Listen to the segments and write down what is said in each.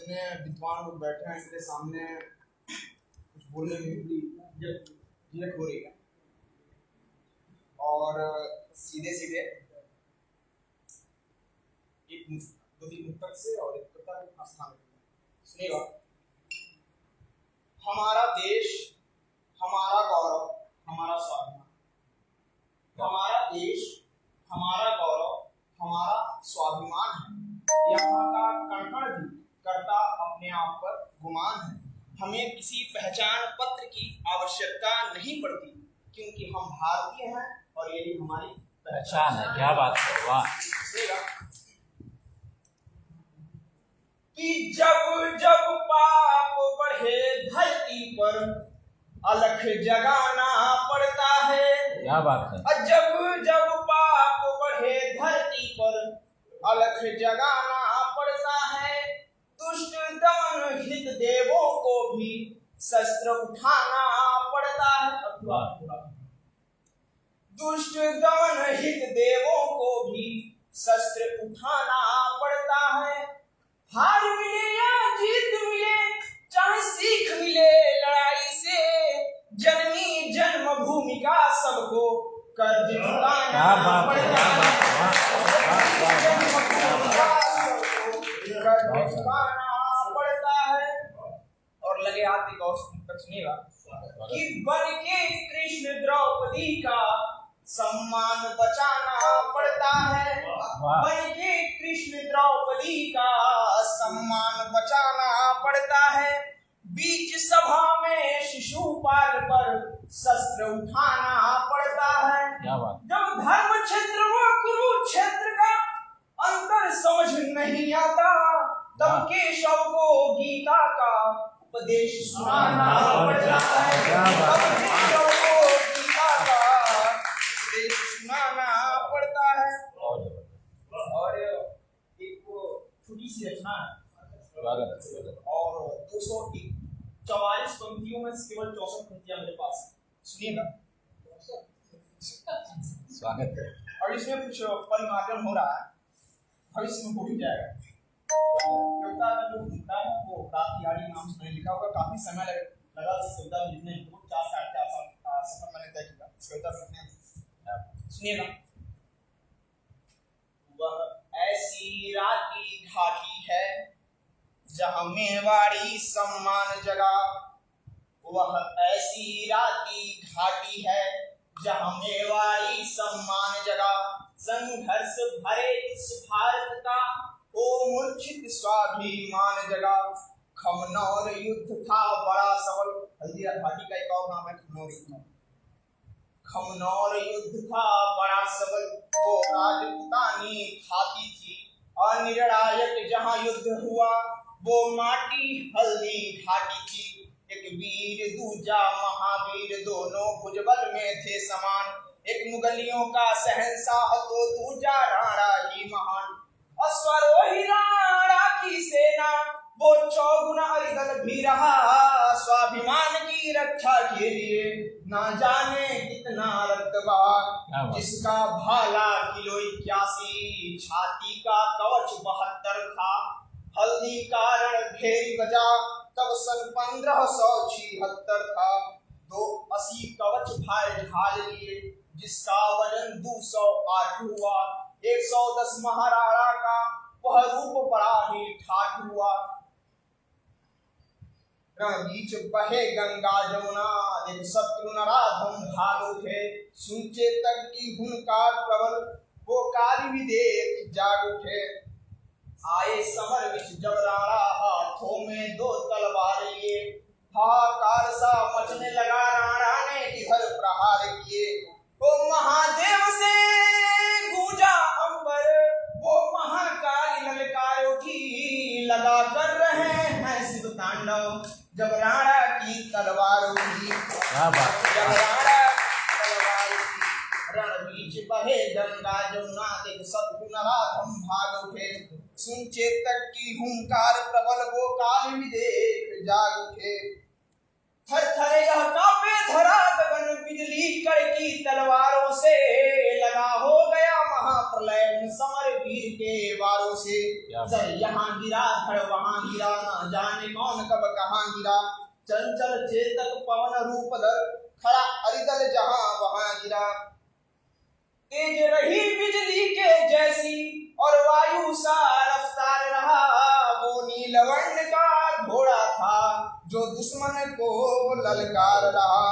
जितने विद्वान लोग बैठे हैं इनके सामने कुछ बोलने में भी झिझक हो रही है और सीधे सीधे एक दो तीन मुक्तक से और एक कृतज्ञ स्थान सुनिएगा। हमारा देश, हमारा गौरव, हमारा स्वाभिमान। हमारा देश, हमारा गौरव, हमारा स्वाभिमान है। यहाँ का कण-कण भी करता अपने आप पर गुमान है। हमें किसी पहचान पत्र की आवश्यकता नहीं पड़ती क्योंकि हम भारतीय हैं और यही हमारी पहचान है। क्या बात है, वाह। कि जब जब पाप बढ़े धरती पर अलख जगाना पड़ता है। क्या बात है। और जब जब पाप बढ़े धरती पर अलख जगाना पड़ता है। दुष्ट दमन हित देवों को भी शस्त्र उठाना पड़ता है। दुष्ट दमन हित देवों को भी शस्त्र उठाना पड़ता है। हार मिले या जीत मिले, चाहे सीख मिले लड़ाई से, जननी जन्मभूमि का सबको कर्ज चुकाना पड़ता है। कर्ज चुकाना पड़ता है। और लगे हाथ एक और सुनिएगा कि बन के कृष्ण द्रौपदी का सम्मान बचाना पड़ता है। बन के कृष्ण द्रौपदी का सम्मान बचाना पड़ता है। बीच सभा में शिशुपाल पर शस्त्र उठाना पड़ता है। जब धर्म क्षेत्र व कुरुक्षेत्र का अंतर समझ नहीं आता तब केशव को गीता का उपदेश सुनाना पड़ता है। तब केशव को गीता का उपदेश सुनाना पड़ता है। और एक छोटी सी रचना है और 244 पंक्तियों में केवल 64 पंक्तियां मेरे पास। सुनिएगा, स्वागत है। और इसमें कुछ परिमार्जन हो रहा है, भविष्य में हो भी जाएगा। कविता का जो मुद्दा है वो प्रातिहारी नाम से लिखा होगा। काफी समय लगा इस कविता को लिखने में, 4-4 साल का सफर मैंने तय किया इस कविता लिखने में। सुनिएगा। वह ऐसी राती घाटी है जहाँ मेवाड़ी सम्मान जगा। वह ऐसी राती घाटी है जहाँ मेवाड़ी सम्मान जगा। संघर्ष भरे इस भारत का ओ मूर्छित स्वाभिमान जगा। खमनौर युद्ध था बड़ा सबल। हल्दिया घाटी का एक और नाम है खमनौर युद्ध। खमनौर युद्ध था बड़ा सबल, वो राजपुतानी खाती थी। अनिर्णायक जहाँ युद्ध हुआ वो माटी हल्दी घाटी थी। एक वीर दूजा महावीर दोनों भुजबल में थे समान। एक मुगलियों का शहंशाह तो दूजा राणा ही महान। अश्वरोही राणा की सेना वो चौगुना अरिदल भी रहा। स्वाभिमान की रक्षा के लिए ना जाने कितना रक्त बहा। जिसका भाला किलो 81, छाती का कवच 72 था। हल्दी कारण घेरी बजा तब सन 1576 था। 280 कवच भाई ढाल लिए जिसका वजन 208 हुआ। 110 महाराणा का वह रूप बड़ा ही ठाठ हुआ। बीच बहे गंगा जमुना देख शत्रु नराधम भाग उठे। सुनचे तक की हुनकार प्रबल वो काली भी देख जाग उठे। आए समर विच जब राणा हाथों में 2 तलवार लिए। हाहाकार सा मचने लगा राणा ने इधर प्रहार किए। वो महादेव से गूंजा अंबर वो महाकाली ललकार उठी। लगा कर रहे हैं शिव तांडव जब राणा की तलवार उठी। जब राणा की तलवार उठी। रण बीच बहे गंगा जमुना देख शत्रु नराधम भाग उठे। सुन चेतक की हुंकार प्रबल वो काल भी देख जाग उठे। थर थर यह कांपे धरा गगन बिजली कड़की तलवारों से। लगा हो गया महाप्रलय उन समर वीर के वारों से। जय यहाँ गिरा धड़ वहाँ गिरा, न जाने कौन कब कहाँ गिरा। चंचल चेतक पवन रूप धर, खड़ा अरिदल जहाँ वहाँ गिरा। तेज रही बिजली के जैसी और वायु सा रफ्तार रहा। वो नीलवर्ण का घोड़ा था जो दुश्मन को ललकार रहा,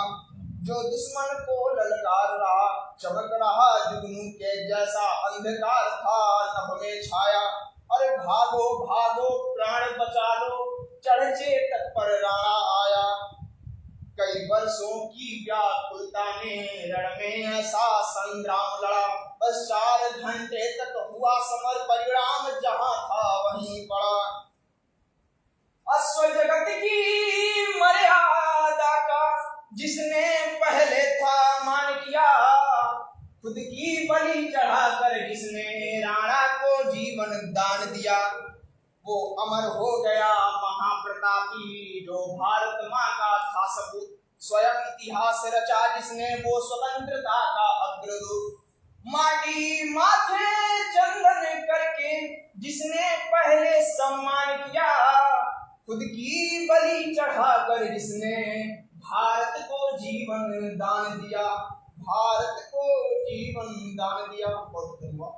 जो दुश्मन को ललकार रहा। चमक रहा जुगनू के जैसा अंधकार था नभ में छाया। अरे भागो भागो प्राण बचा लो, चढ़ चेतक पर राणा आया। कई वर्षों की व्याकुलता में रण में ऐसा संग्राम लड़ा। बस 4 घंटे तक हुआ समर, परिणाम जहां था वहीं पड़ा। अश्व जगत की मर्यादा का जिसने पहले था मान किया, खुद की बलि चढ़ाकर जिसने राणा को जीवन दान दिया। वो अमर हो गया महाप्रतापी जो भारत माँ का था सपूत। स्वयं इतिहास रचा जिसने वो स्वतंत्रता का अग्रदूत। माटी माथे चंदन करके जिसने पहले सम्मान किया, खुद की बलि चढ़ाकर जिसने भारत को जीवन दान दिया, भारत को जीवन दान दिया। बहुत धन्यवाद।